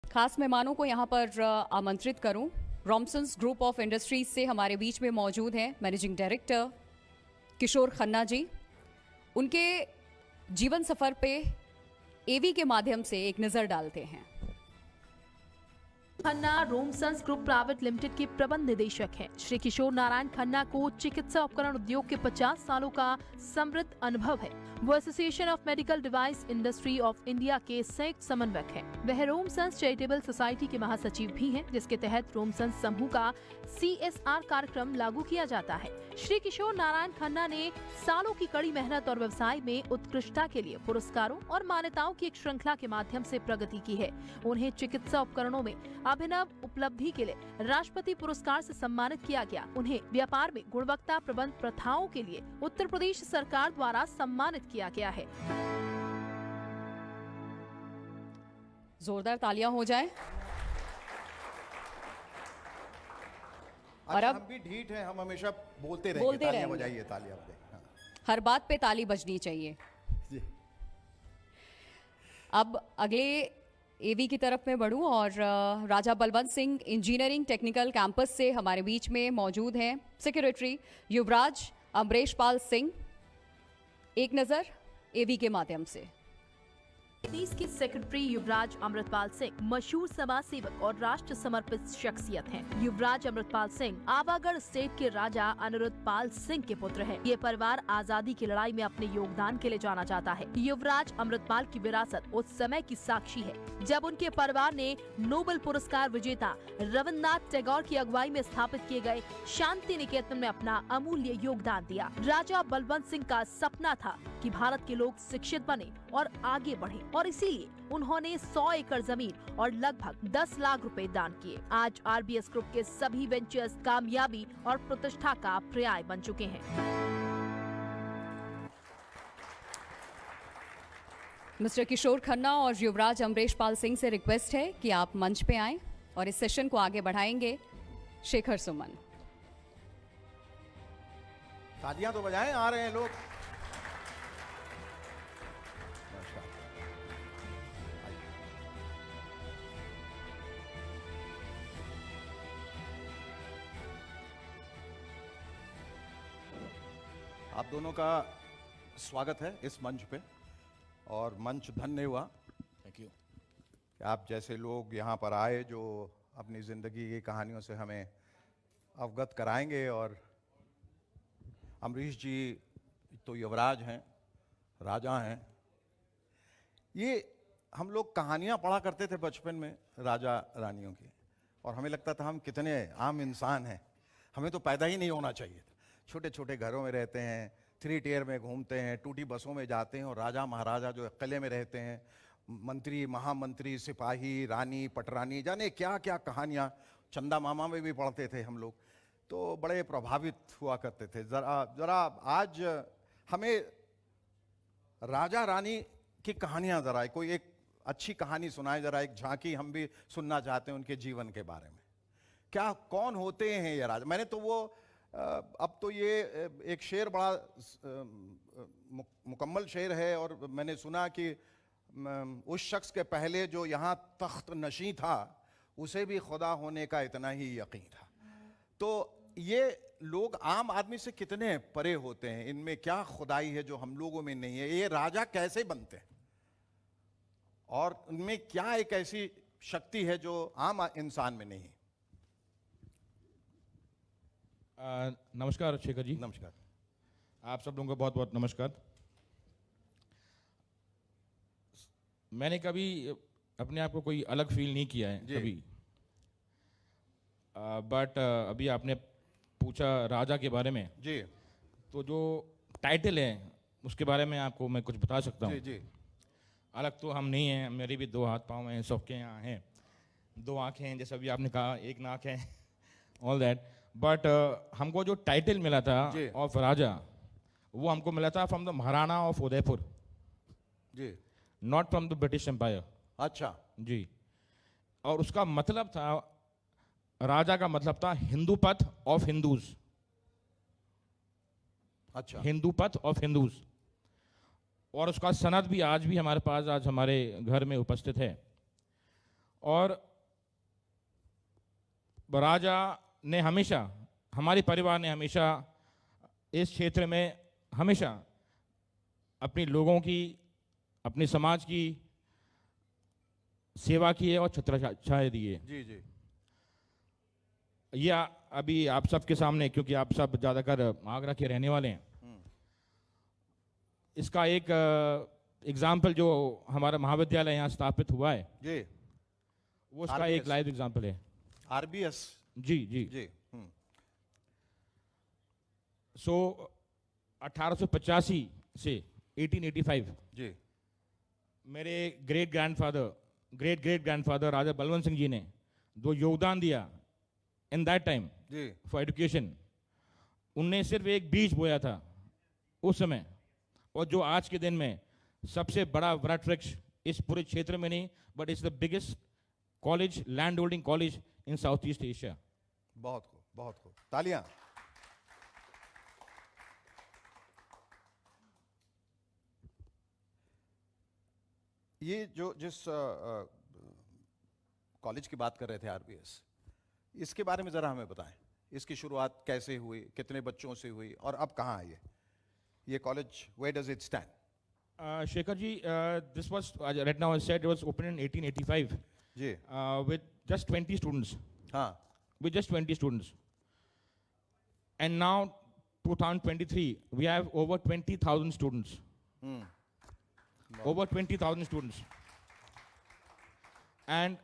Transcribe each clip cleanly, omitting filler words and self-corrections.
खास मेहमानों को यहाँ पर आमंत्रित करूं। रॉमसन्स ग्रुप ऑफ इंडस्ट्रीज से हमारे बीच में मौजूद हैं मैनेजिंग डायरेक्टर किशोर खन्ना जी। उनके जीवन सफर पे एवी के माध्यम से एक नजर डालते हैं। खन्ना रॉमसन्स ग्रुप प्राइवेट लिमिटेड के प्रबंध निदेशक हैं। श्री किशोर नारायण खन्ना को चिकित्सा उपकरण उद्योग के 50 सालों का समृद्ध अनुभव है। वो association of medical device industry of India के संयुक्त समन्वयक हैं। वह रॉमसन्स चैरिटेबल सोसाइटी के महासचिव भी हैं, जिसके तहत रॉमसन्स समूह का CSR कार्यक्रम लागू किया जाता है। श्री किशोर नारायण खन्ना ने सालों की कड़ी मेहनत और व्यवसाय में उत्कृष्टता के लिए पुरस्कारों और मान्यताओं की एक श्रृंखला के माध्यम से प्रगति की है। उन्हें चिकित्सा उपकरणों में अभिनव उपलब्धि के लिए राष्ट्रपति पुरस्कार से सम्मानित किया गया। उन्हें व्यापार में गुणवत्ता प्रबंध प्रथाओं के लिए उत्तर प्रदेश सरकार द्वारा सम्मानित किया गया है। जोरदार तालियां हो जाएं। और अब हम भी ढीठ हैं, हम हमेशा बोलते रहेंगे, तालियां बजाइए, तालियां बजाइए। हाँ। हर बात पे ताली बजनी चाहिए। जी। अब अगले एवी की तरफ में बढ़ूं और Raja Balwant Singh engineering technical campus से हमारे बीच में मौजूद हैं सेक्रेटरी युवराज अमरेश पाल सिंह। एक नजर एवी के माध्यम से। देश के सेक्रेटरी युवराज अमृतपाल सिंह मशहूर समाज सेवक और राष्ट्र समर्पित शख्सियत हैं। युवराज अमृतपाल सिंह आवागढ़ स्टेट के राजा अनिरुद्धपाल सिंह के पुत्र हैं। ये परिवार आजादी की लड़ाई में अपने योगदान के लिए जाना जाता है। युवराज अमृतपाल की विरासत उस समय की साक्षी है जब उनके परिवार ने नोबेल पुरस्कार विजेता रविन्द्रनाथ टैगोर की अगुवाई में स्थापित किए गए शांति निकेतन में अपना अमूल्य योगदान दिया। राजा बलवंत सिंह का सपना था कि भारत के लोग शिक्षित बने और आगे बढ़े, और इसीलिए उन्होंने 100 एकड़ जमीन और लगभग 10 लाख रुपए दान किए। आज RBS ग्रुप के सभी वेंचर्स कामयाबी और प्रतिष्ठा का पर्याय बन चुके हैं। मिस्टर किशोर खन्ना और युवराज अमरेश पाल सिंह से रिक्वेस्ट है कि आप मंच पे आएं और इस सेशन को आगे बढ़ाएंगे शेखर सुमन। तालियां तो बजाएं, आ रहे हैं लोग। आप दोनों का स्वागत है इस मंच पे, और मंच धन्य हुआ। Thank you. आप जैसे लोग यहाँ पर आए जो अपनी ज़िंदगी की कहानियों से हमें अवगत कराएंगे। और अमरीश जी तो युवराज हैं, राजा हैं। ये हम लोग कहानियाँ पढ़ा करते थे बचपन में राजा रानियों की, और हमें लगता था हम कितने आम इंसान हैं, हमें तो पैदा ही नहीं होना चाहिए था। छोटे छोटे घरों में रहते हैं, 3 टियर में घूमते हैं, टूटी बसों में जाते हैं, और राजा महाराजा जो किले में रहते हैं, मंत्री महामंत्री सिपाही रानी पटरानी, जाने क्या क्या कहानियाँ चंदा मामा में भी पढ़ते थे हम लोग। तो बड़े प्रभावित हुआ करते थे। ज़रा आज हमें राजा रानी की कहानियाँ ज़रा कोई एक अच्छी कहानी सुनाए, ज़रा एक झांकी हम भी सुनना चाहते हैं उनके जीवन के बारे में। क्या कौन होते हैं ये राजा? मैंने तो वो अब तो ये एक शेर बड़ा मुकम्मल शेर है, और मैंने सुना कि उस शख्स के पहले जो यहाँ तख्त नशी था उसे भी खुदा होने का इतना ही यकीन था। तो ये लोग आम आदमी से कितने परे होते हैं, इनमें क्या खुदाई है जो हम लोगों में नहीं है? ये राजा कैसे बनते हैं और उनमें क्या एक ऐसी शक्ति है जो आम इंसान में नहीं है? नमस्कार शेखर जी। नमस्कार। आप सब लोगों को बहुत बहुत नमस्कार। मैंने कभी अपने आप को कोई अलग फील नहीं किया है कभी, बट अभी आपने पूछा राजा के बारे में जी, तो जो टाइटल है उसके बारे में आपको मैं कुछ बता सकता हूँ। जी जी। अलग तो हम नहीं हैं, मेरे भी 2 हाथ पाँव हैं, सबके यहाँ हैं, 2 आँखें हैं, जैसा भी आपने कहा, 1 नाक है, ऑल दैट। बट हमको जो टाइटल मिला था ऑफ राजा, वो हमको मिला था from the Maharana of Udaipur ji, not from the British empire. अच्छा जी। और उसका मतलब था, राजा का मतलब था हिंदू पथ ऑफ हिंदूज। अच्छा, हिंदू पथ ऑफ हिंदूज। और उसका सनद भी आज भी हमारे पास, आज हमारे घर में उपस्थित है। और राजा ने हमेशा, हमारे परिवार ने हमेशा इस क्षेत्र में हमेशा अपने लोगों की, अपने समाज की सेवा की है और छत्रछाया दी है। जी जी। ये अभी आप सबके सामने, क्योंकि आप सब ज़्यादातर आगरा के रहने वाले हैं, इसका एक एग्जाम्पल जो हमारा महाविद्यालय यहाँ स्थापित हुआ है जी, वो उसका एक लाइव एग्जाम्पल है। आरबीएस। जी जी जी। सो 1885 से 1885 जी मेरे ग्रेट ग्रैंडफादर राजा बलवंत सिंह जी ने जो योगदान दिया इन दैट टाइम जी फॉर एजुकेशन, उनने सिर्फ एक बीज बोया था उस समय, और जो आज के दिन में सबसे बड़ा वृक्ष वृक्ष इस पूरे क्षेत्र में नहीं, but it's the biggest college, land holding college in south east Asia. बहुत खूब, बहुत खूब, तालियां। ये जो जिस कॉलेज की बात कर रहे थे आरबीएस, इसके बारे में जरा हमें बताएं। इसकी शुरुआत कैसे हुई, कितने बच्चों से हुई और अब कहाँ है ये college? Where does it stand? Shekhar ji, this was right now I said it was opened in 1885 जी with just 20 students. हाँ With just 20 students. And now 2023 we have over 20,000 students. Over 20,000 students. And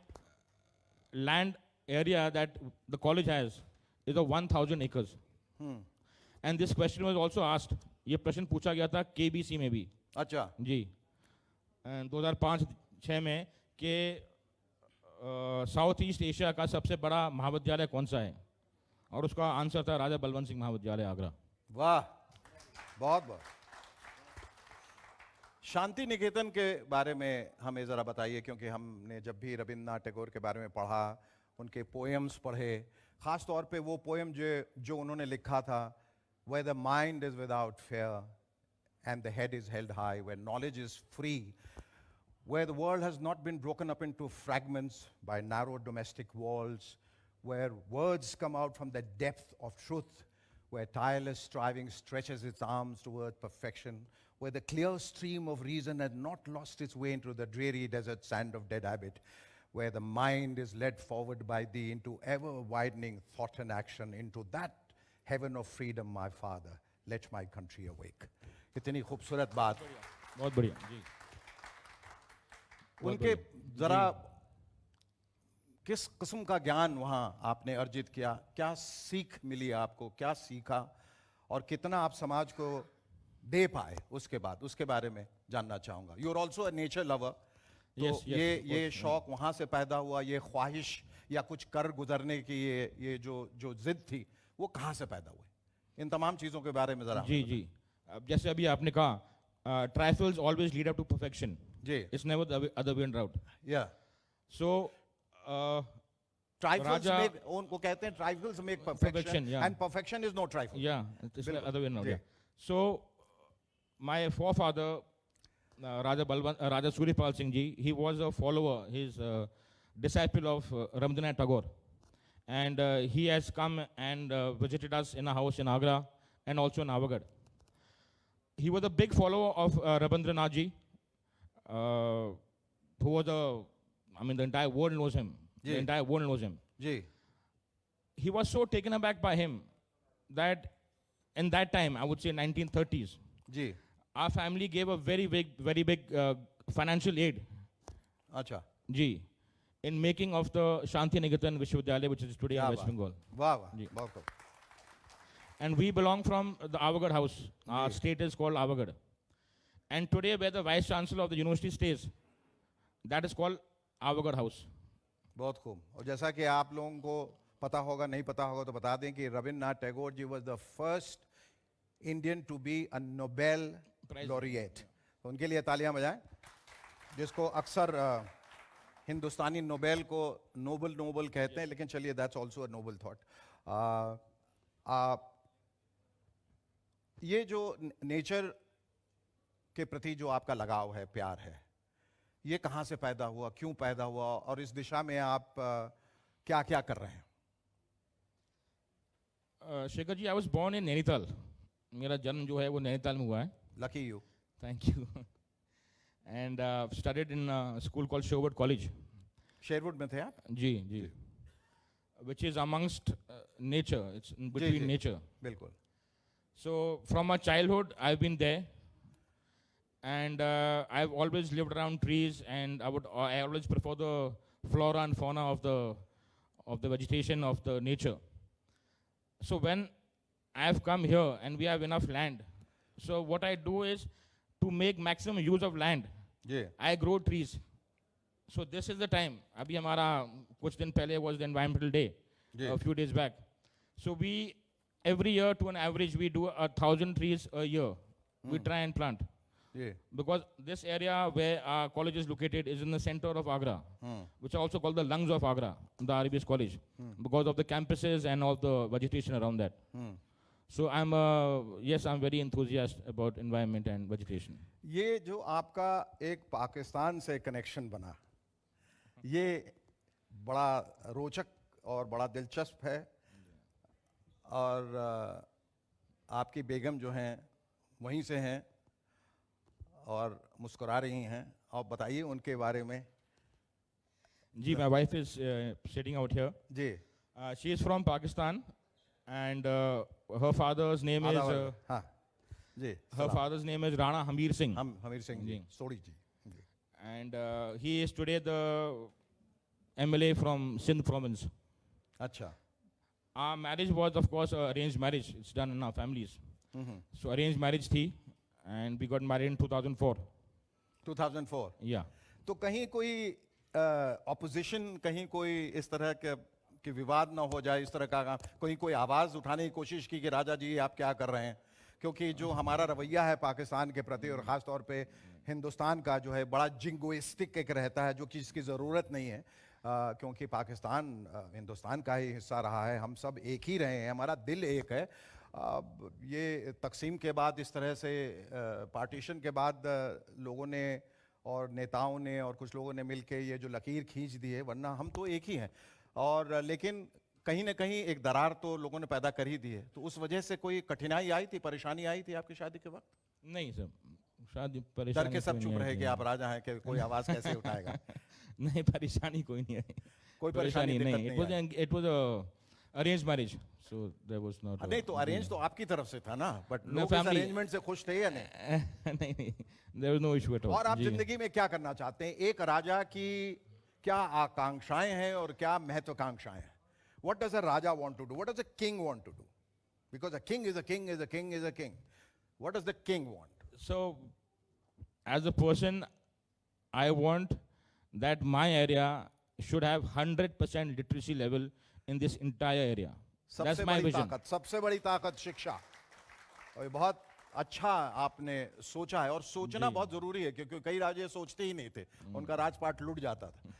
land area that the college has is of 1,000 acres. And this question was also asked. ये प्रश्न पूछा गया था KBC में भी। अच्छा जी 2005-6 में कि साउथ ईस्ट एशिया का सबसे बड़ा महाविद्यालय कौन सा है, और उसका आंसर था राजा बलवंत सिंह महाविद्यालय आगरा। वाह, बहुत बहुत। शांति निकेतन के बारे में हमें ज़रा बताइए, क्योंकि हमने जब भी रविन्द्रनाथ टैगोर के बारे में पढ़ा, उनके पोएम्स पढ़े, ख़ास तौर पे वो पोएम जो उन्होंने लिखा था, where the mind is without fear and the head is held high, where knowledge is free, where the world has not been broken up into fragments by narrow domestic walls, where words come out from the depth of truth, where tireless striving stretches its arms toward perfection, where the clear stream of reason had not lost its way into the dreary desert sand of dead habit, where the mind is led forward by thee into ever-widening thought and action, into that heaven of freedom, my father, let my country awake. इतनी खूबसूरत बात, बहुत बढ़िया जी। उनके जरा किस किस्म का ज्ञान वहाँ आपने अर्जित किया, क्या सीख मिली आपको, क्या सीखा और कितना आप समाज को दे पाए उसके बाद, उसके बारे में जानना चाहूँगा। You are also a nature lover, तो ये शौक वहाँ से पैदा हुआ, ये ख्वाहिश या कुछ कर गुजरने की ये जो जिद थी, वो कहाँ से पैदा हुई? इन तमाम चीज़ों के बारे में जरा। जी जी, अब जैसे अभी आपने कहा trifles always lead up to perfection, जी it's never the other way around. या सो ट्राइफल्स मेक, उनको कहते हैं trifles make perfection, and perfection is no trifle. या it's the other way around. So my forefather Raja Suripal Singh ji, he was a follower, his disciple of Rabindranath Tagore, and he has come and visited us in a house in Agra and also in Avagadh. He was a big follower of Rabindranath ji, who was the entire world knows him. Ji. The entire world knows him. जी He was so taken aback by him that in that time, I would say 1930s, जी our family gave a very big financial aid, अच्छा, ji, in making of the Shanti Niketan Vishwavidyalaya, which is today in क्या West बात, Bengal. वाह वाह, जी. बहुत खूब। And we belong from the Avagadh house. Our state is called Avagadh. And today, where the Vice Chancellor of the university stays, that is called Avagadh house. बहुत खूब। और जैसा कि आप लोगों को पता होगा, नहीं पता होगा तो बता दें कि Rabindranath Tagore ji was the first Indian to be a Nobel laureate. तो उनके लिए तालियां बजाएं, जिसको अक्सर हिंदुस्तानी नोबेल को नोबल कहते हैं, लेकिन चलिए that's also a noble thought. ये जो नेचर के प्रति जो आपका लगाव है, प्यार है, ये कहाँ से पैदा हुआ, क्यों पैदा हुआ, और इस दिशा में आप क्या क्या कर रहे हैं? Shekhar ji, I was born in Nainital. मेरा जन्म जो है वो नैनीताल में हुआ है. Lucky you. Thank you. And studied in school called Sherwood college. Sherwood में थे आप? जी जी. Which is amongst nature. It's in between ji. nature. बिल्कुल. So from my childhood, I've been there, and I've always lived around trees, and I always prefer the flora and fauna of the vegetation of the nature. So when I've come here and we have enough land, so what I do is to make maximum use of land. Ji. I grow trees. So this is the time. अभी हमारा कुछ दिन पहले was the environmental day, Yeah. a few days back. So we every year to an average we do 1,000 trees a year. We try and plant ji. because this area where our college is located is in the center of Agra, which are also called the lungs of Agra, the RBS college, because of the campuses and all the vegetation around that. So I'm very enthusiastic about environment and vegetation. ये जो आपका एक पाकिस्तान से connection बना, ये बड़ा रोचक और बड़ा दिलचस्प है. और आपकी बेगम जो हैं वहीं से हैं और मुस्कुरा रही हैं. आप बताइए उनके बारे में. जी, my wife is sitting out here. Ji. She is from Pakistan, and her father's name is हाँ जी. her father's name is Rana Hamir Singh, हम हमीर सिंह जी, जी. सोड़ी जी. जी. and he is today the MLA from Sindh province. अच्छा. Our marriage was, of course, arranged marriage. It's done in our families. So arranged marriage थी, and we got married in 2004. 2004. Yeah. तो कहीं कोई opposition, कहीं कोई इस तरह के विवाद ना हो जाए, इस तरह का कोई आवाज़ उठाने की कोशिश की कि राजा जी आप क्या कर रहे हैं? क्योंकि जो हमारा रवैया है पाकिस्तान के प्रति और ख़ास तौर पे हिंदुस्तान का जो है बड़ा जिंगोइस्टिक एक रहता है, जो कि इसकी ज़रूरत नहीं है. क्योंकि पाकिस्तान हिंदुस्तान का ही हिस्सा रहा है, हम सब एक ही रहे हैं, हमारा दिल एक है. ये तकसीम के बाद, इस तरह से पार्टीशन के बाद लोगों ने और नेताओं ने और कुछ लोगों ने मिलके ये जो लकीर खींच दी है, वरना हम तो एक ही हैं. और लेकिन कहीं ना कहीं एक दरार तो लोगों ने पैदा कर ही दी है. तो उस वजह से कोई कठिनाई आई थी, परेशानी आई थी आपकी शादी के वक्त? नहीं सर, शादी डर परेशानी के सब कोई चुप नहीं रहे आई कि थी. आप राजा हैं कि कोई आवाज़ कैसे उठाएगा? नहीं, परेशानी कोई नहीं आई. कोई परेशानी नहीं. दिक्कत नहीं आई. It was a arranged marriage, so there was not. नहीं, तो अरेंज तो आपकी तरफ से था ना, बट No, लोग इस family- अरेंजमेंट से खुश थे या नहीं? नहीं, there was no issue at all. और आप जी. जिंदगी में क्या करना चाहते हैं? एक राजा की क्या आकांक्षाएं हैं और क्या महत्वाकांक्षाएं हैं? What does a Raja want to do? What does a king want to do? Because a king is a king is a king is a king. What does the king want? So, as a person, I want that my area should have 100% literacy level in this entire area. That's सबसे my बड़ी vision. ताकत, सबसे बड़ी ताकत शिक्षा. और ये बहुत अच्छा आपने सोचा है, और सोचना बहुत जरूरी है, क्योंकि कई राजे सोचते ही नहीं थे, उनका राजपाट लूट जाता था.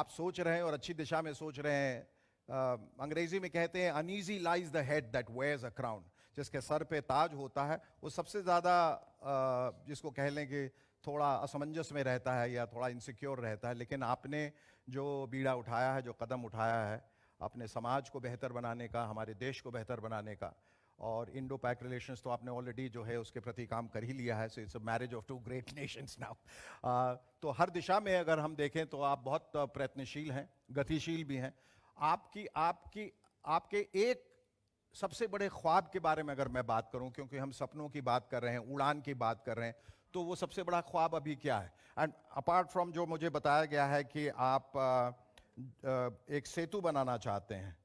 आप सोच रहे हैं और अच्छी दिशा में सोच रहे हैं. अंग्रेजी में कहते हैं uneasy lies the head that wears a crown. जिसके सर पे ताज होता है वो सबसे ज़्यादा जिसको कह लें कि थोड़ा असमंजस में रहता है या थोड़ा इनसिक्योर रहता है. लेकिन आपने जो बीड़ा उठाया है, जो कदम उठाया है अपने समाज को बेहतर बनाने का, हमारे देश को बेहतर बनाने का, और इंडो पैक रिलेशंस तो आपने ऑलरेडी जो है उसके प्रति काम कर ही लिया है. So it's a marriage of two great nations now. तो हर दिशा में अगर हम देखें तो आप बहुत प्रयत्नशील हैं, गतिशील भी हैं. आपके एक सबसे बड़े ख्वाब के बारे में अगर मैं बात करूं, क्योंकि हम सपनों की बात कर रहे हैं, उड़ान की बात कर रहे हैं, तो वो सबसे बड़ा ख्वाब अभी क्या है? एंड अपार्ट फ्रॉम जो मुझे बताया गया है कि आप एक सेतु बनाना चाहते हैं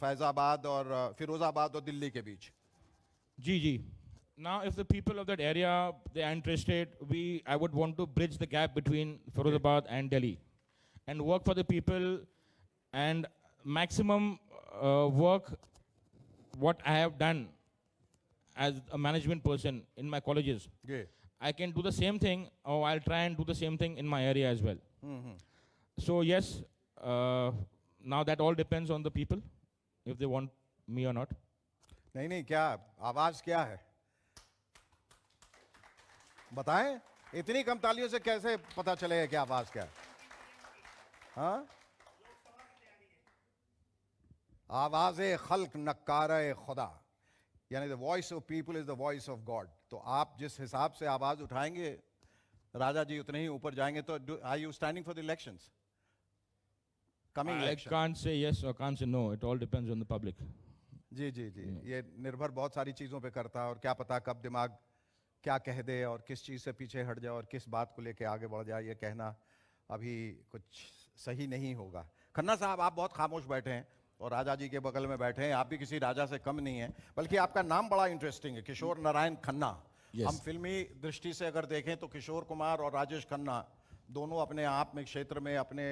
फैजाबाद और फिरोजाबाद और दिल्ली के बीच. जी. Now, if the people of that area, they are interested, I would want to bridge the gap between Firozabad and Delhi, and work for the people, and maximum work what I have done as a management person in my colleges. Yeah. I can do the same thing, or I'll try and do the same thing in my area as well. So yes, now that all depends on the people, if they want me or not. नहीं, क्या आवाज क्या है बताएं? इतनी कम तालियों से कैसे पता चलेगा कि आवाज क्या है? हाँ, आवाज़े खल्क नक्कारे खुदा, यानी the voice of people is the voice of God. तो आप जिस हिसाब से आवाज उठाएंगे राजा जी उतने ही ऊपर जाएंगे। तो are you standing for the elections, coming I election? can't say yes or can't say no. It all depends on the public. जी जी जी, ये निर्भर बहुत सारी चीज़ों पे करता है, और क्या पता कब दिमाग क्या कह दे और किस चीज़ से पीछे हट जाए और किस बात को लेके आगे बढ़ जाए, ये कहना अभी कुछ सही नहीं होगा। खन्ना साहब, आप बहुत खामोश बैठे हैं और राजा जी के बगल में बैठे हैं। आप भी किसी राजा से कम नहीं है, बल्कि आपका नाम बड़ा इंटरेस्टिंग है, किशोर नारायण खन्ना। हम फिल्मी दृष्टि से अगर देखें तो किशोर कुमार और राजेश खन्ना दोनों अपने आप में क्षेत्र में अपने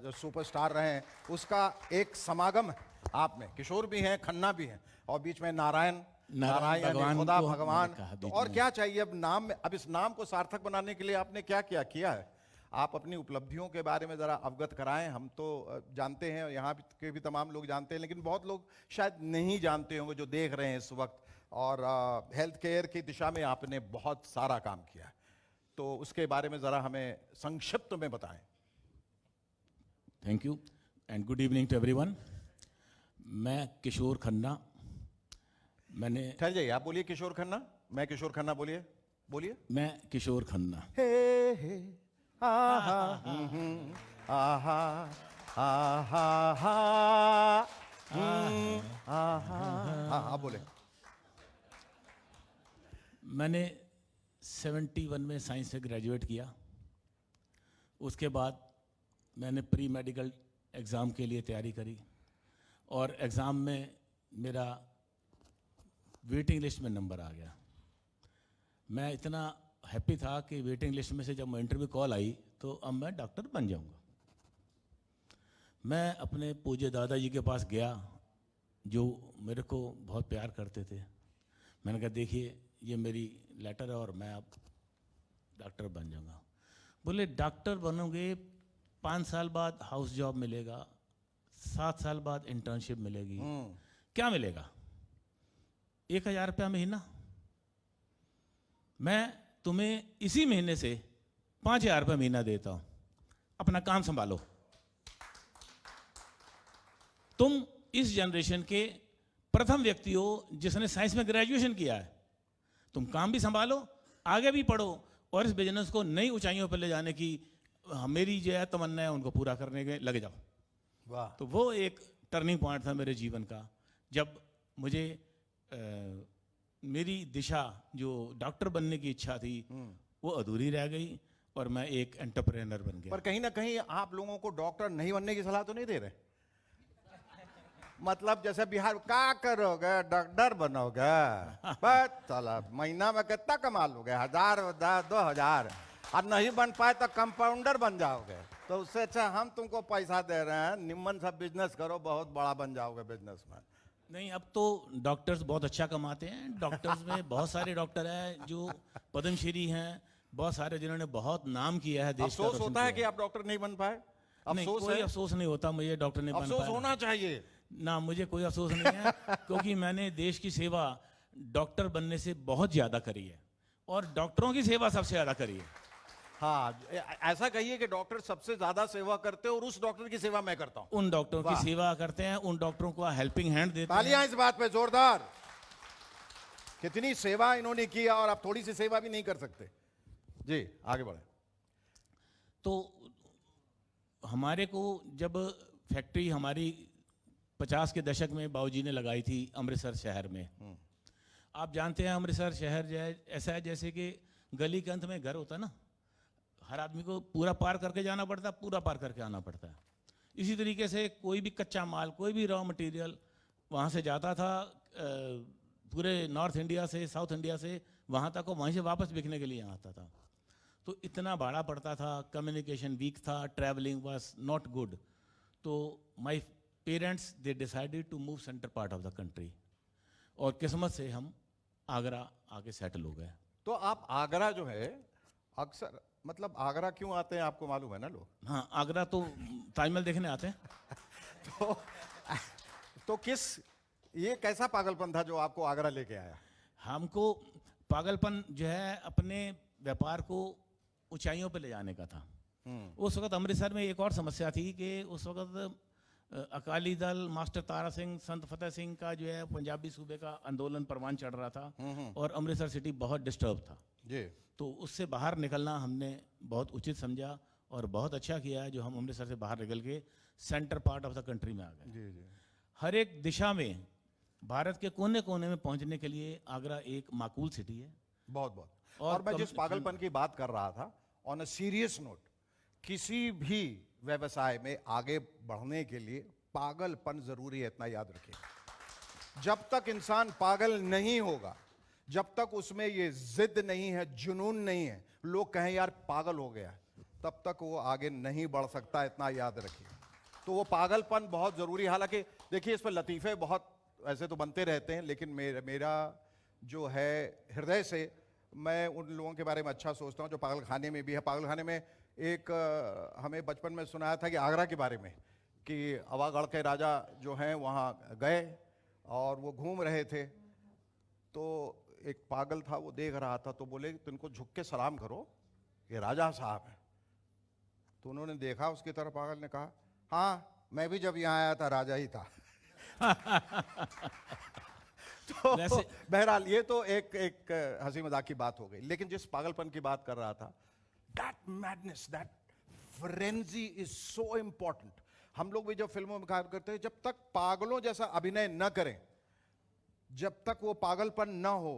जो सुपरस्टार रहे हैं उसका एक समागम है आप में। किशोर भी हैं, खन्ना भी हैं, और बीच में नारायण यानी खुदा, भगवान। तो और क्या चाहिए अब नाम में? अब इस नाम को सार्थक बनाने के लिए आपने क्या क्या किया है? आप अपनी उपलब्धियों के बारे में ज़रा अवगत कराएं। हम तो जानते हैं, यहाँ के भी तमाम लोग जानते हैं, लेकिन बहुत लोग शायद नहीं जानते होंगे जो देख रहे हैं इस वक्त। और हेल्थ केयर की दिशा में आपने बहुत सारा काम किया है, तो उसके बारे में ज़रा हमें संक्षिप्त में बताएं। Thank you and good evening to everyone. मैं किशोर खन्ना, मैंने ठहर जाइए, आप बोलिए किशोर खन्ना, मैं किशोर खन्ना, बोलिए बोलिए। मैं किशोर खन्ना। हे हे आहा आहा आहा आहा, आप बोले। मैंने 71 में साइंस से ग्रेजुएट किया। उसके बाद मैंने प्री मेडिकल एग्ज़ाम के लिए तैयारी करी और एग्ज़ाम में मेरा वेटिंग लिस्ट में नंबर आ गया। मैं इतना हैप्पी था कि वेटिंग लिस्ट में से जब इंटरव्यू कॉल आई तो अब मैं डॉक्टर बन जाऊंगा। मैं अपने पूज्य दादाजी के पास गया जो मेरे को बहुत प्यार करते थे। मैंने कहा देखिए ये मेरी लेटर है और मैं अब डॉक्टर बन जाऊंगा। बोले डॉक्टर बनोगे, 5 साल बाद हाउस जॉब मिलेगा, 7 साल बाद इंटर्नशिप मिलेगी, क्या मिलेगा? 1000 रुपया महीना। मैं तुम्हें इसी महीने से 5000 रुपये महीना देता हूं, अपना काम संभालो। तुम इस जनरेशन के प्रथम व्यक्ति हो जिसने साइंस में ग्रेजुएशन किया है। तुम काम भी संभालो, आगे भी पढ़ो और इस बिजनेस को नई ऊंचाइयों पर ले जाने की मेरी जो है तमन्ना है उनको पूरा करने के लगे जाओ। वाह। तो वो एक टर्निंग पॉइंट था मेरे जीवन का, जब मुझे मेरी दिशा जो डॉक्टर बनने की इच्छा थी वो अधूरी रह गई और मैं एक एंटरप्रेन्योर बन गया। पर कहीं ना कहीं आप लोगों को डॉक्टर नहीं बनने की सलाह तो नहीं दे रहे? मतलब जैसे बिहार, क्या करोगे डॉक्टर बनोगे, बस चला महीना में कितना कमा लोगे, 1000 2000, और नहीं बन पाए तो कंपाउंडर बन जाओगे। तो उससे अच्छा हम तुमको पैसा दे रहे हैं, निम्न सा बिजनेस करो, बहुत बड़ा बन जाओगे बिजनेसमैन। नहीं, अब तो डॉक्टर्स बहुत अच्छा कमाते हैं। डॉक्टर्स में बहुत सारे डॉक्टर हैं जो पद्मश्री हैं, बहुत सारे जिन्होंने बहुत नाम किया है, देश का अफसोस रोशन होता है किया कि आप डॉक्टर नहीं बन पाए? नहीं, अफसोस कोई है? अफसोस नहीं होता मुझे डॉक्टर नहीं बन अफसोस पाया। होना चाहिए ना, मुझे कोई अफसोस नहीं है क्योंकि मैंने देश की सेवा डॉक्टर बनने से बहुत ज्यादा करी है और डॉक्टरों की सेवा सबसे ज्यादा करी है। हाँ, ऐसा कहिए कि डॉक्टर सबसे ज्यादा सेवा करते हैं और उस डॉक्टर की सेवा मैं करता हूं। उन डॉक्टरों की सेवा करते हैं, उन डॉक्टरों को हेल्पिंग हैंड देते हैं। तालियां इस बात पे जोरदार। कितनी सेवा इन्होंने की और आप थोड़ी सी सेवा भी नहीं कर सकते। जी आगे बढ़े। तो हमारे को जब फैक्ट्री हमारी 50 के दशक में बाबूजी ने लगाई थी अमृतसर शहर में। आप जानते हैं अमृतसर शहर जो है ऐसा है जैसे कि गली के अंत में घर होता है ना, हर आदमी को पूरा पार करके जाना पड़ता है, पूरा पार करके आना पड़ता है। इसी तरीके से कोई भी कच्चा माल, कोई भी रॉ मटेरियल वहाँ से जाता था, पूरे नॉर्थ इंडिया से, साउथ इंडिया से वहाँ तक, और वहीं से वापस बिकने के लिए यहाँ आता था। तो इतना भाड़ा पड़ता था, कम्युनिकेशन वीक था, ट्रैवलिंग वाज नॉट गुड। तो my parents they decided to move centre part of the country, और किस्मत से हम आगरा आके सेटल हो गए। तो आप आगरा जो है अक्सर, मतलब आगरा क्यों आते हैं आपको मालूम है ना लोग? हाँ, आगरा तो ताजमहल देखने आते हैं। तो किस, ये कैसा पागलपन था जो आपको आगरा लेके आया? हमको पागलपन जो है अपने व्यापार को ऊंचाइयों पे ले जाने का था। उस वक्त अमृतसर में एक और समस्या थी कि उस वक्त अकाली दल, मास्टर तारा सिंह, संत फतेह सिंह का जो है पंजाबी सूबे का आंदोलन परवान चढ़ रहा था और अमृतसर सिटी बहुत डिस्टर्ब था जी। तो उससे बाहर निकलना हमने बहुत उचित समझा और बहुत अच्छा किया जो हम अमृतसर से बाहर निकल के centre part of the country में आ गए। जी जी। हर एक दिशा में भारत के कोने कोने में पहुंचने के लिए आगरा एक माकूल सिटी है। बहुत बहुत। और मैं जिस पागलपन की बात कर रहा था, ऑन अ सीरियस नोट, किसी भी व्यवसाय में आगे बढ़ने के लिए पागलपन जरूरी है, इतना याद रखिए। जब तक इंसान पागल नहीं होगा, जब तक उसमें ये जिद नहीं है, जुनून नहीं है, लोग कहें यार पागल हो गया, तब तक वो आगे नहीं बढ़ सकता, इतना याद रखिए। तो वो पागलपन बहुत जरूरी है। हालांकि देखिए, इस पर लतीफे बहुत ऐसे तो बनते रहते हैं, लेकिन मेरा जो है हृदय से मैं उन लोगों के बारे में अच्छा सोचता हूँ जो पागल खाने में भी है। पागल खाने में एक हमें बचपन में सुनाया था कि आगरा के बारे में, कि अवागढ़ के राजा जो हैं वहाँ गए और वो घूम रहे थे, तो एक पागल था, वो देख रहा था, तो बोले तुमको झुक के सलाम करो, ये राजा साहब हैं। तो उन्होंने देखा उसकी तरफ, पागल ने कहा हाँ मैं भी जब यहाँ आया था राजा ही था। तो बहरहाल ये तो एक हंसी मजाक की बात हो गई, लेकिन जिस पागलपन की बात कर रहा था, that madness, that frenzy is so important. हम लोग भी जब फिल्मों में काम करते हैं, जब तक पागलों जैसा अभिनय न करें, जब तक वो पागलपन न हो,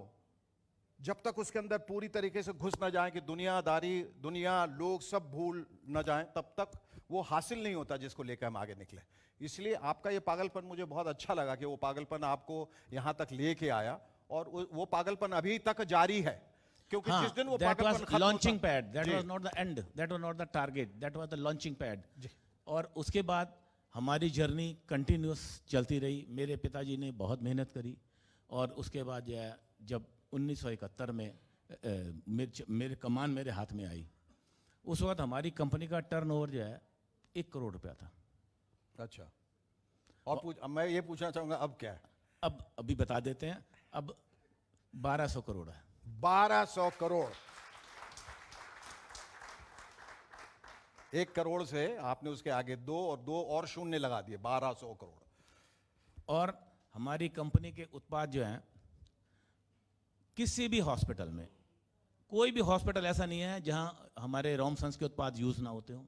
जब तक उसके अंदर पूरी तरीके से घुस न जाए कि दुनियादारी, दुनिया, लोग सब भूल न जाएं, तब तक वो हासिल नहीं होता जिसको लेकर हम आगे निकले। इसलिए आपका ये पागलपन मुझे बहुत अच्छा लगा कि वो पागलपन आपको यहां तक लेके आया, और वो पागलपन अभी तक जारी है, क्योंकि जिस दिन वो पागलपन खत्म launching pad, that was not the end, that was not the target, that was the launching pad. और उसके बाद हमारी जर्नी कंटिन्यूस चलती रही। मेरे पिताजी ने बहुत मेहनत करी और उसके बाद जो है जब 1971 में मेरे कमान मेरे हाथ में आई, उस वक्त हमारी कंपनी का टर्नओवर जो है 1 करोड़ रुपया था। अच्छा। और मैं ये पूछना चाहूंगा अब क्या है? अब अभी बता देते हैं, अब 1200 करोड़ है। 1200 करोड़। 1 करोड़ से आपने उसके आगे 2 और 2 और शून्य लगा दिए, 1200 करोड़। और हमारी कंपनी के उत्पाद जो हैं, किसी भी हॉस्पिटल में, कोई भी हॉस्पिटल ऐसा नहीं है जहां हमारे रॉमसन्स के उत्पाद यूज ना होते हों।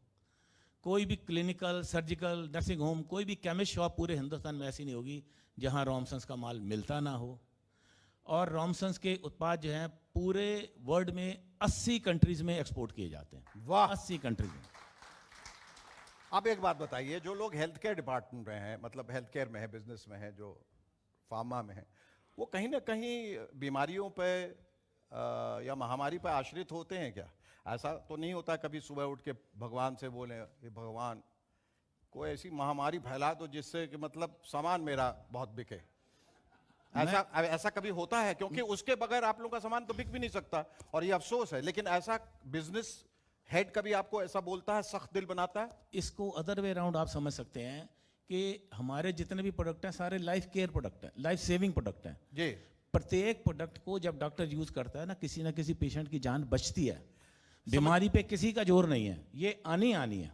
कोई भी क्लिनिकल, सर्जिकल, नर्सिंग होम, कोई भी केमिस्ट शॉप पूरे हिंदुस्तान में ऐसी नहीं होगी जहां रॉमसन्स का माल मिलता ना हो। और रॉमसन्स के उत्पाद जो हैं पूरे वर्ल्ड में 80 कंट्रीज में एक्सपोर्ट किए जाते हैं। वाह। 80 कंट्रीज में। अब एक बात बताइए, जो लोग हेल्थ केयर डिपार्टमेंट में हैं, मतलब हेल्थ केयर में है, बिजनेस में है, जो फार्मा में है, वो कहीं ना कहीं बीमारियों पे या महामारी पे आश्रित होते हैं क्या? ऐसा तो नहीं होता कभी सुबह उठ के भगवान से बोले कि भगवान कोई ऐसी महामारी फैला दो जिससे कि मतलब सामान मेरा बहुत बिके? ऐसा कभी होता है? क्योंकि उसके बगैर आप लोगों का सामान तो बिक भी नहीं सकता, और ये अफसोस है। लेकिन ऐसा बिजनेस हेड कभी आपको ऐसा बोलता है, सख्त दिल बनाता है? इसको अदर वे अराउंड आप समझ सकते हैं कि हमारे जितने भी प्रोडक्ट हैं सारे लाइफ केयर प्रोडक्ट हैं, लाइफ सेविंग प्रोडक्ट हैं जी। प्रत्येक प्रोडक्ट को जब डॉक्टर यूज करता है ना किसी पेशेंट की जान बचती है। बीमारी पे किसी का जोर नहीं है, ये आनी है।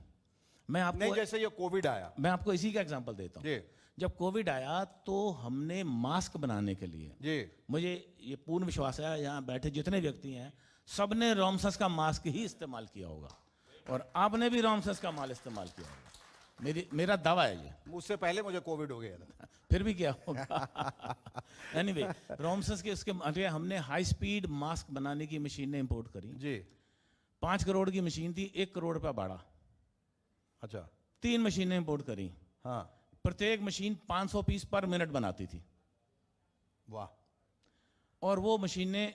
मैं आपको नहीं, जैसे ये कोविड आया, मैं आपको इसी का एग्जांपल देता हूँ। जी। जब कोविड आया तो हमने मास्क बनाने के लिए, जी, मुझे ये पूर्ण विश्वास है यहाँ बैठे जितने व्यक्ति हैं सबने रॉमसस का मास्क ही इस्तेमाल किया होगा, और आपने भी रॉमसस का माल इस्तेमाल किया होगा। मेरा दावा है ये। मुझसे पहले मुझे कोविड हो गया था। फिर भी क्या होगा। एनीवे, रॉमसस के उसके हमने हाई स्पीड मास्क बनाने की मशीनें इंपोर्ट करी जी। 5 करोड़ की मशीन थी, 1 करोड़ रुपया भाड़ा। अच्छा। 3 मशीनें इंपोर्ट करी। हाँ। प्रत्येक मशीन 500 पीस पर मिनट बनाती थी। वाह। और वो मशीनें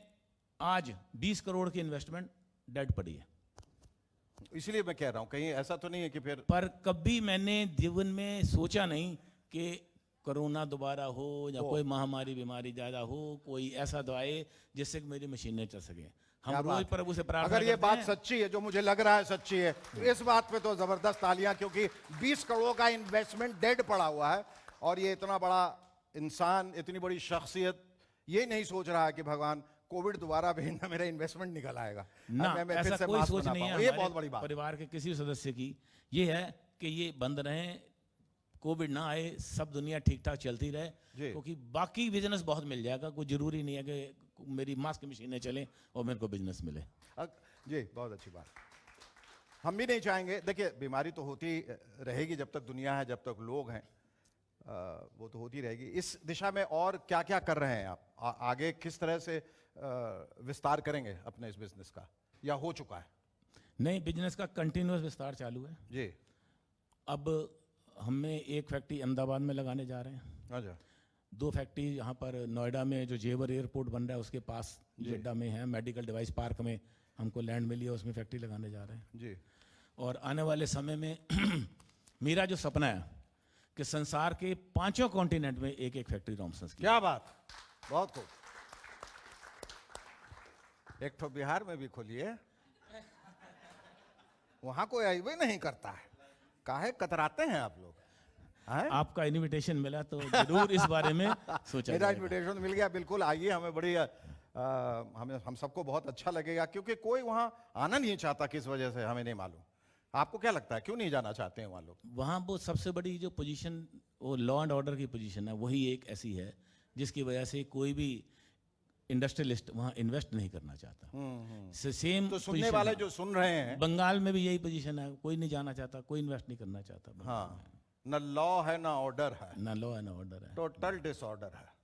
आज 20 करोड़ की इन्वेस्टमेंट डेड पड़ी है। इसलिए मैं कह रहा हूं, कहीं ऐसा तो नहीं है कि फिर पर कभी मैंने जीवन में सोचा नहीं कि कोरोना दोबारा हो या कोई महामारी बीमारी ज्यादा हो, कोई ऐसा दवाई जिससे मेरी मशीनें चल सके। हम रोज प्रभु से प्रार्थना अगर ये करते बात हैं। सच्ची है, जो मुझे लग रहा है सच्ची है, तो इस बात पे तो जबरदस्त तालियां, क्योंकि 20 करोड़ का इन्वेस्टमेंट डेड पड़ा हुआ है, और ये इतना बड़ा इंसान, इतनी बड़ी शख्सियत ये नहीं सोच रहा है कि भगवान कोविड दोबारा भी ना मेरा इन्वेस्टमेंट निकल आएगा, ना, मैं फिर ऐसा से कोई मास्क सोच बना नहीं है पाऊँ। ये हमारे बहुत बड़ी बात। परिवार के किसी भी सदस्य की। ये है कि ये बंद रहे, कोविड ना आए, सब दुनिया ठीक ठाक चलती रहे, जी। क्योंकि बाकी बिजनेस बहुत मिल जाएगा। कोई जरूरी नहीं है कि मेरी मास्क की मशीनें चलें और मेरे को बिजनेस मिले। जी, बहुत अच्छी बात। हम भी नहीं चाहेंगे, देखिए बीमारी तो होती रहेगी जब तक दुनिया है, जब तक लोग हैं, वो तो होती रहेगी। इस दिशा में और क्या क्या कर रहे हैं आप? आगे किस तरह से विस्तार करेंगे अपने इस बिजनेस का, या हो चुका है? नहीं, बिजनेस का कंटिन्यूस विस्तार चालू है। जी। अब हमें एक फैक्ट्री अहमदाबाद में लगाने जा रहे हैं, अच्छा। 2 फैक्ट्री यहाँ पर नोएडा में जो जेवर एयरपोर्ट बन रहा है उसके पास जेड्डा में है, मेडिकल डिवाइस पार्क में हमको लैंड मिली है, उसमें फैक्ट्री लगाने जा रहे हैं। जी। और आने वाले समय में मेरा जो सपना है कि संसार के 5 कॉन्टिनेंट में एक एक फैक्ट्री रॉमसन्स की। क्या बात, बहुत खूब। एक तो बिहार में भी खोलिए, वहां कोई अइबे नहीं करता है, काहे कतराते हैं आप लोग? आपका इनविटेशन मिला तो जरूर इस बारे में सोचा मेरा जाएगा। इनविटेशन मिल गया, बिल्कुल आइए। हमें बड़ी हम सबको बहुत अच्छा लगेगा, क्योंकि कोई वहां आना नहीं चाहता। किस वजह से हमें नहीं मालूम। आपको क्या लगता है, क्यों नहीं जाना चाहते हैं वहां लोग? वहाँ वो सबसे बड़ी जो पोजीशन, वो लॉ एंड ऑर्डर की पोजीशन है, वही एक ऐसी है जिसकी वजह से कोई भी इंडस्ट्रियलिस्ट वहाँ इन्वेस्ट नहीं करना चाहता। सेम तो सुनने वाले जो सुन रहे हैं, बंगाल में भी यही पोजीशन है, कोई नहीं जाना चाहता, कोई इन्वेस्ट नहीं करना चाहता। हाँ, न लॉ है ना ऑर्डर है, ना लॉ एंड ऑर्डर है, टोटल डिसऑर्डर है।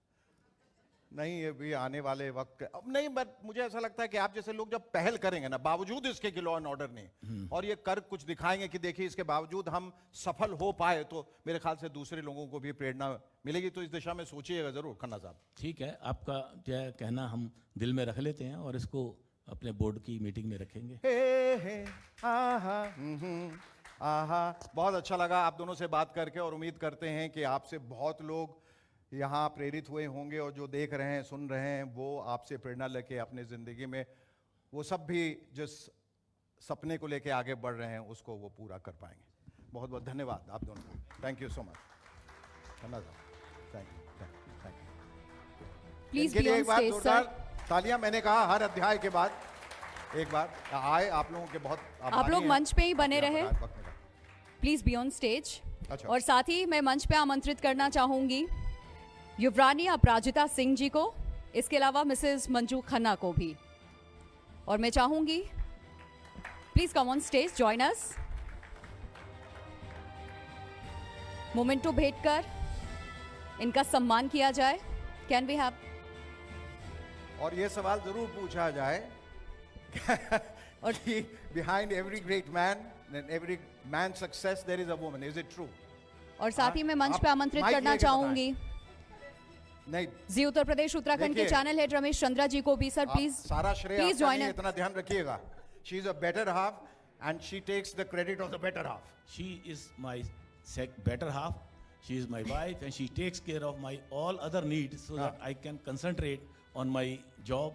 नहीं, ये भी आने वाले वक्त अब नहीं, बट मुझे ऐसा लगता है कि आप जैसे लोग जब पहल करेंगे ना, बावजूद इसके कि लॉ एंड ऑर्डर नहीं, और ये कर कुछ दिखाएंगे कि देखिए इसके बावजूद हम सफल हो पाए, तो मेरे ख्याल से दूसरे लोगों को भी प्रेरणा मिलेगी। तो इस दिशा में सोचिएगा जरूर खन्ना साहब। ठीक है, आपका जो है कहना हम दिल में रख लेते हैं और इसको अपने बोर्ड की मीटिंग में रखेंगे। हे आहा, आहा, बहुत अच्छा लगा आप दोनों से बात करके, और उम्मीद करते हैं कि आपसे बहुत लोग यहाँ प्रेरित हुए होंगे, और जो देख रहे हैं, सुन रहे हैं, वो आपसे प्रेरणा लेके अपने ज़िंदगी में वो सब भी जिस सपने को लेके आगे बढ़ रहे हैं उसको वो पूरा कर पाएंगे। बहुत बहुत धन्यवाद आप दोनों को। Thank you so much. धन्यवाद। Thank you, thank you. Please इनके बी लिए ऑन एक बार स्टेज जोरदार सर। तालियां। मैंने कहा हर अध्याय के बाद एक बार आए आप लोगों के, बहुत आप लोग मंच पे ही बने रहे, वक्त निकाला। Please be on stage. अच्छा। और साथ ही मैं मंच पे आमंत्रित करना चाहूंगी युवरानी अपराजिता सिंह जी को, इसके अलावा मिसेस मंजू खन्ना को भी। और मैं चाहूंगी please come on stage, join us. Memento भेंट कर इनका सम्मान किया जाए। Can we have? और ये सवाल जरूर पूछा जाए और behind every great man and every man success there is a woman, is it true? और साथ ही मैं मंच पे आमंत्रित माइक करना लेके चाहूंगी नहीं, जी उत्तर प्रदेश उत्तराखंड के देखिए, चैनल हेड रमेश चंद्रा जी को भी। सर आप प्लीज सारा श्रेय प्लीज आपका ज्वाइन नहीं, इतना ध्यान रखिएगा। She is a better half and she takes the credit of the better half. She is my better half. She is my wife, and she takes care of my all other needs so that I can concentrate on my job.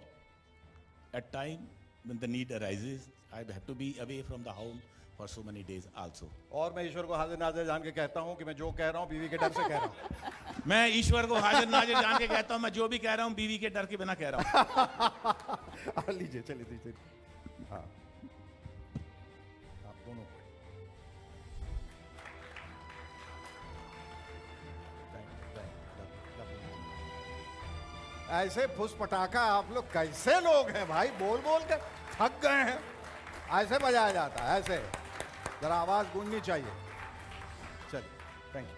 At time when the need arises, I have to be away from the home for so many days also. और मैं ईश्वर को हाजिर नाजिर जान के कहता हूं कि मैं जो कह रहा हूं बीवी के डर से कह रहा हूं। मैं ईश्वर को हाजिर नाजिर जान के कहता हूँ, मैं जो भी कह रहा हूँ बीवी के डर के बिना कह रहा हूँ। लीजिए, चलिए दीजिए। हाँ, आप दोनों को ऐसे फुस पटाखा आप लोग कैसे लोग हैं भाई, बोल बोल के थक गए हैं। ऐसे बजाया जाता है, ऐसे जरा आवाज गूंजनी चाहिए। चलिए, थैंक यू।